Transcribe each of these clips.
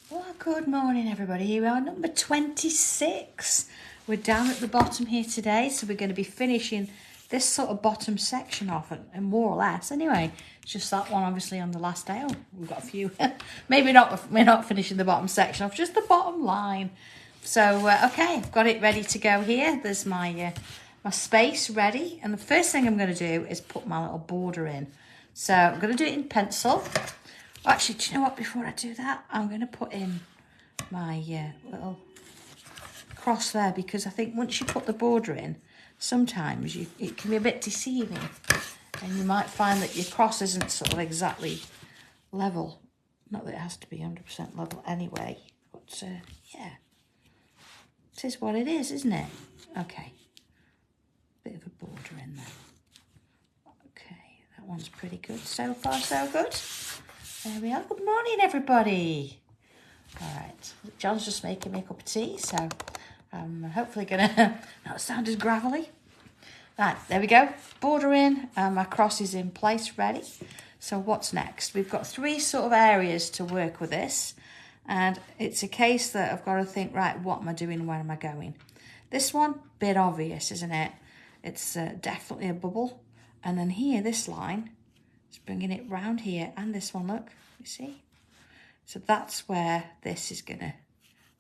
Well, good morning, everybody. Here we are, number 26. We're down at the bottom here today, so we're going to be finishing this sort of bottom section off, and more or less. Anyway, it's just that one, obviously, on the last day. Oh, we've got a few. Maybe not. We're not finishing the bottom section off, just the bottom line. So, okay, I've got it ready to go here. There's my space ready, and the first thing I'm going to do is put my little border in. So I'm going to do it in pencil. Actually, do you know what? Before I do that, I'm going to put in my little cross there, because I think once you put the border in, sometimes it can be a bit deceiving, and you might find that your cross isn't sort of exactly level. Not that it has to be 100% level anyway, but yeah, it is what it is, isn't it? Okay, bit of a border in there. Okay, that one's pretty good so far, so good. There we are. Good morning, everybody. All right, John's just making me a cup of tea, so I'm hopefully gonna not sound as gravelly. Right, there we go. Border in, and my cross is in place, ready. So what's next? We've got 3 sort of areas to work with this, and it's a case that I've got to think, right, what am I doing? Where am I going? This one, bit obvious, isn't it? It's definitely a bubble, and then here, this line, it's bringing it round here, and this one, look, you see? So that's where this is going to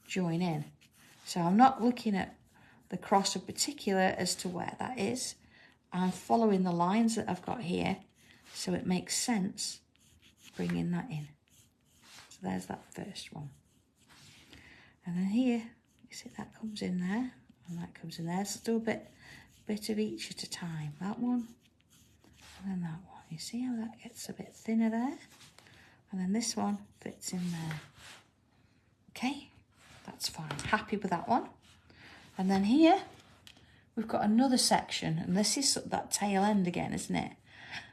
join in. So I'm not looking at the cross in particular as to where that is. I'm following the lines that I've got here, so it makes sense bringing that in. So there's that first one. And then here, you see that comes in there, and that comes in there. So do a bit of each at a time. That one, and then that one. You see how that gets a bit thinner there? And then this one fits in there. Okay, that's fine. Happy with that one. And then here, we've got another section, and this is that tail end again, isn't it?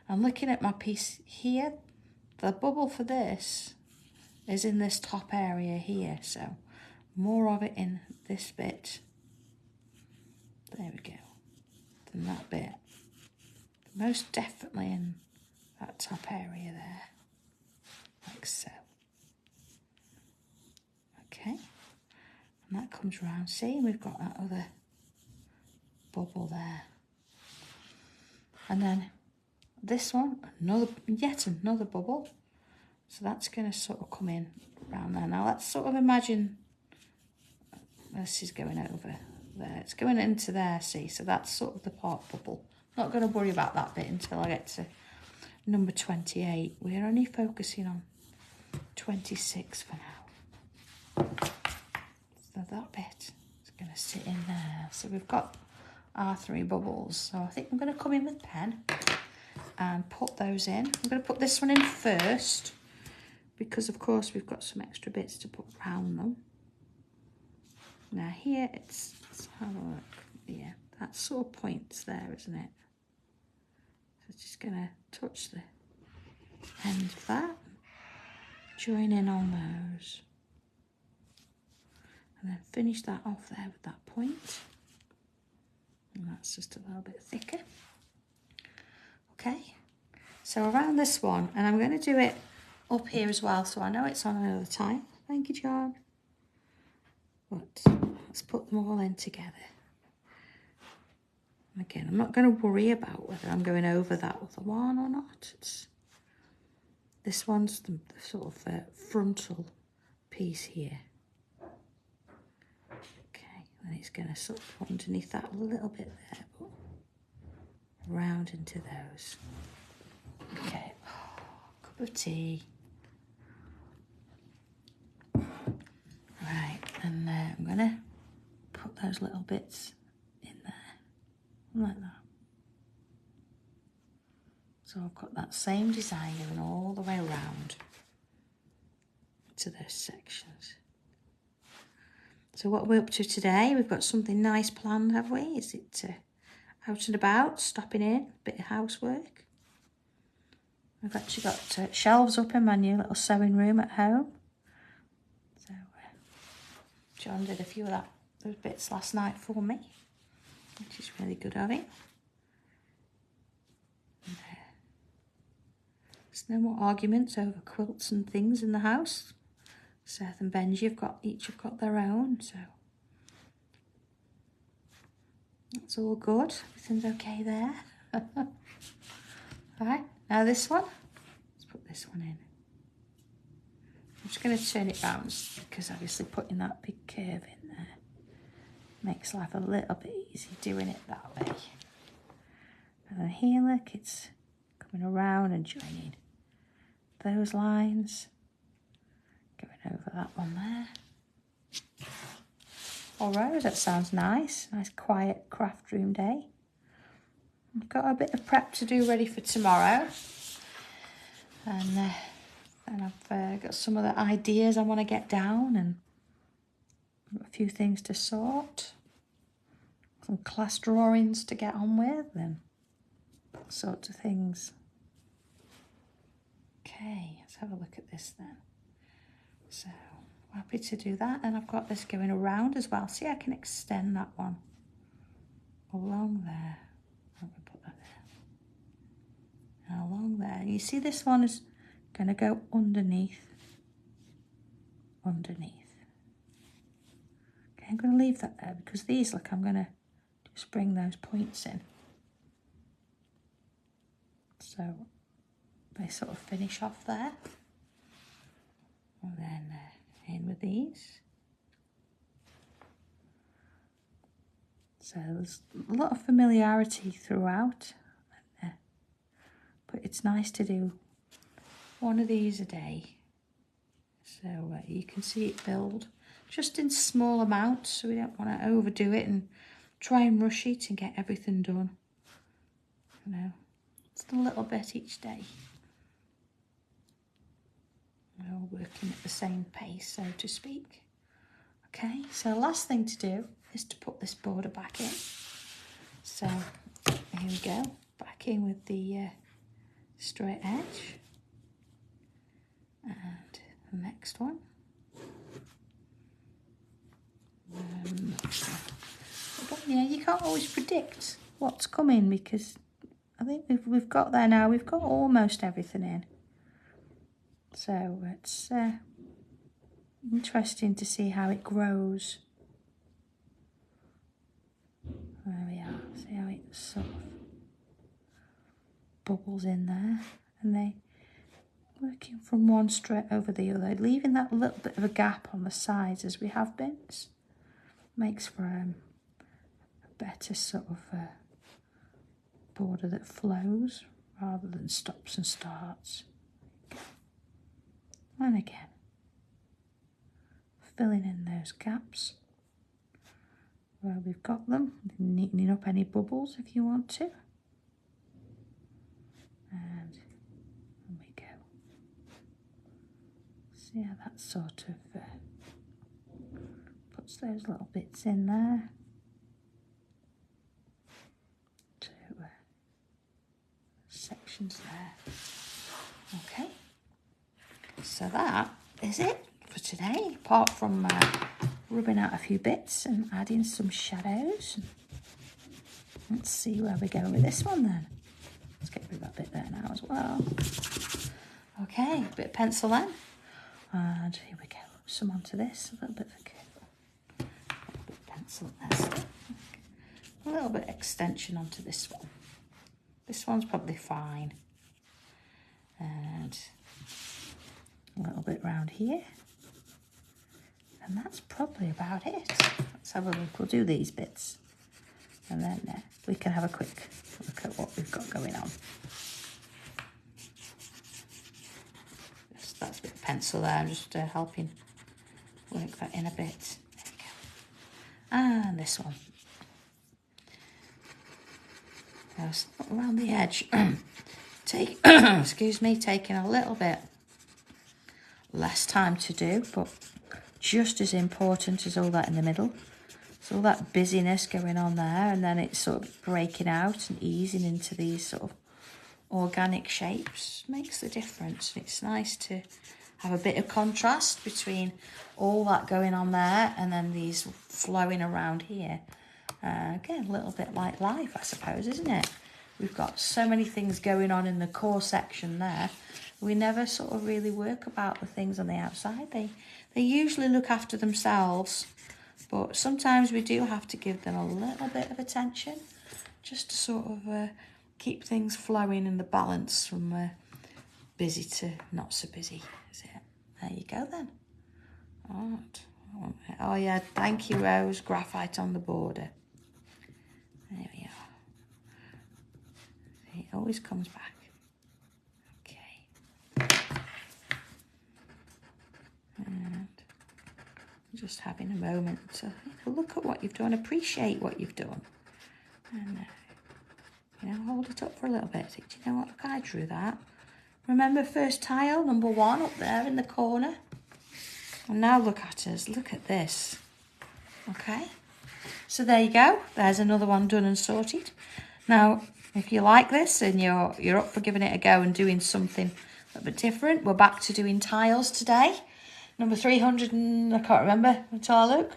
I'm looking at my piece here. The bubble for this is in this top area here, so more of it in this bit. There we go. Than that bit. Most definitely in that top area there, like so. Okay, and that comes round. See, we've got that other bubble there, and then this one, yet another bubble. So that's going to sort of come in around there. Now let's sort of imagine this is going over there. It's going into there. See, so that's sort of the part bubble. Not going to worry about that bit until I get to number 28. We're only focusing on 26 for now. So that bit is going to sit in there. So we've got our 3 bubbles. So I think I'm going to come in with pen and put those in. I'm going to put this one in first, because of course we've got some extra bits to put around them. Now here let's have a look. Yeah, that sort of points there, isn't it? So just going to touch the end of that, join in on those, and then finish that off there with that point. And that's just a little bit thicker. Okay, so around this one, and I'm going to do it up here as well, so I know it's on another time. Thank you, John. But let's put them all in together. Again, I'm not going to worry about whether I'm going over that other one or not. This one's the sort of frontal piece here. Okay, and it's going to sort of put underneath that a little bit there, but round into those. Okay, cup of tea. Right, and I'm going to put those little bits in there. Like that. So I've got that same design going all the way around to those sections. So what we're up to today, we've got something nice planned, have we? Is it out and about, stopping in, a bit of housework? I've actually got shelves up in my new little sewing room at home. So John did a few of those bits last night for me, which is really good of him. There's no more arguments over quilts and things in the house. Seth and Benji each have got their own, so that's all good. Everything's okay there. Right, now this one, let's put this one in. I'm just going to turn it round because obviously putting that big curve in there makes life a little bit easy doing it that way. And then here, look, it's coming around and joining those lines. Going over that one there. All right, that sounds nice. Nice quiet craft room day. I've got a bit of prep to do ready for tomorrow. And I've got some other ideas I want to get down and a few things to sort. Some class drawings to get on with and sorts of things. Okay, let's have a look at this then. So, happy to do that. And I've got this going around as well. See, I can extend that one along there. I'm going to put that there. And along there. You see this one is going to go underneath. Okay, I'm going to leave that there because these, look, I'm going to just bring those points in. So they sort of finish off there. And then in with these. So there's a lot of familiarity throughout. But it's nice to do one of these a day. So you can see it build just in small amounts, so we don't want to overdo it and try and rush it and get everything done. You know, just a little bit each day. We're all working at the same pace, so to speak. Okay, so last thing to do is to put this border back in. So here we go, back in with the straight edge. And the next one. But yeah, you can't always predict what's coming because I think we've got there now. We've got almost everything in. So it's interesting to see how it grows. There we are. See how it sort of bubbles in there, and they working from one straight over the other, leaving that little bit of a gap on the sides as we have bins. Makes for a better sort of border that flows rather than stops and starts. And again, filling in those gaps where we've got them, neatening up any bubbles if you want to. And there we go. See how that sort of puts those little bits in there to sections there. Okay, so that is it for today, apart from rubbing out a few bits and adding some shadows. Let's see where we go with this one then. Let's get rid of that bit there now as well. Okay, a bit of pencil then. And here we go. Some onto this, a little bit of a curve. A little bit of pencil there still. A little bit of extension onto this one. This one's probably fine. And a little bit round here. And that's probably about it. Let's have a look. We'll do these bits. And then we can have a quick look at what we've got going on. Just, that's a bit of pencil there. I'm just helping work that in a bit. There we go. And this one. Just around the edge. Excuse me, taking a little bit less time to do, but just as important as all that in the middle. So all that busyness going on there, and then it's sort of breaking out and easing into these sort of organic shapes makes the difference. And it's nice to have a bit of contrast between all that going on there and then these flowing around here. Again, a little bit like life, I suppose, isn't it? We've got so many things going on in the core section there. We never sort of really work about the things on the outside. They usually look after themselves, but sometimes we do have to give them a little bit of attention just to sort of keep things flowing in the balance from busy to not so busy. Is it? There you go then. Oh yeah, thank you, Rose. Graphite on the border. There we are. It always comes back. Okay. And just having a moment to look at what you've done, appreciate what you've done, and hold it up for a little bit. Do you know what? Look, I drew that. Remember first tile, number 1 up there in the corner. And now look at us. Look at this. Okay. So there you go. There's another one done and sorted. Now, if you like this and you're up for giving it a go and doing something a little bit different, we're back to doing tiles today. Number 300 and I can't remember until I look.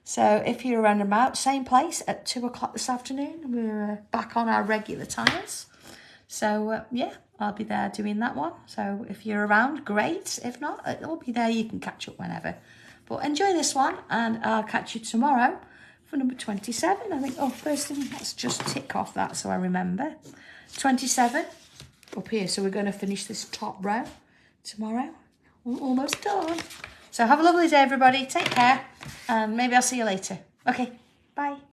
So if you're around about, same place at 2 o'clock this afternoon, we're back on our regular tiles. So yeah, I'll be there doing that one. So if you're around, great. If not, it'll be there. You can catch up whenever. But enjoy this one, and I'll catch you tomorrow for number 27. I think, first thing, let's just tick off that so I remember. 27 up here. So we're going to finish this top row tomorrow. We're almost done. So have a lovely day, everybody. Take care, and maybe I'll see you later. Okay, bye.